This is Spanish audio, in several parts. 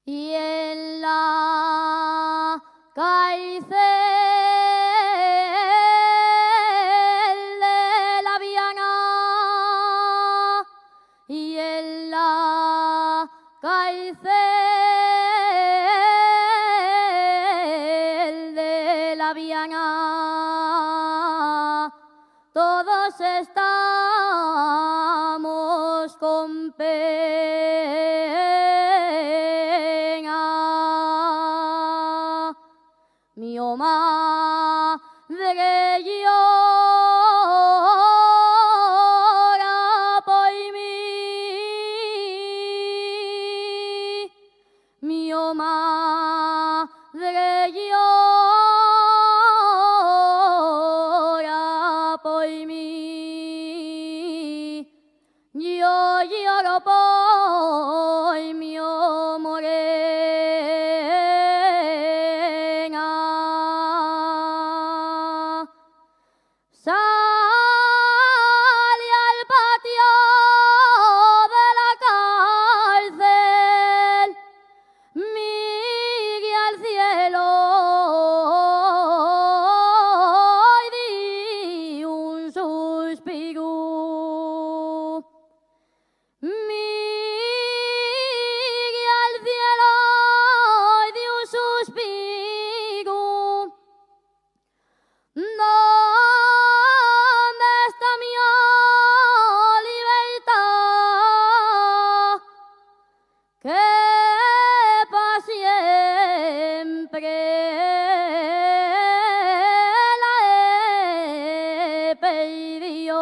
y en la cárcel de la Viana, y en la cárcel de la Viana, todos estamos con pena. Mi madre llora por mí. Mi madre llora por mí. Yo lloro por mi morena. Salí al patio de la cárcel, miré al cielo y di un suspiro. Miré al cielo y di un suspiro. ¿Dónde está mi libertad? Que para siempre la he perdido.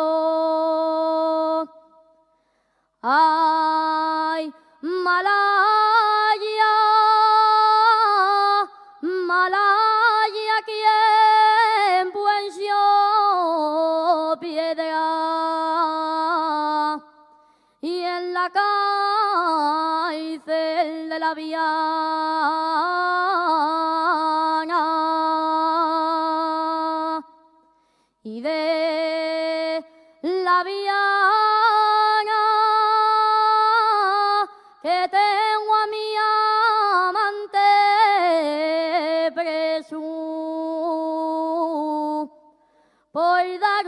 Ay, Malaya, Malaya, quien puso piedra, y en la cárcel de la Viana, y de la Viana que tengo a mi amante preso por dar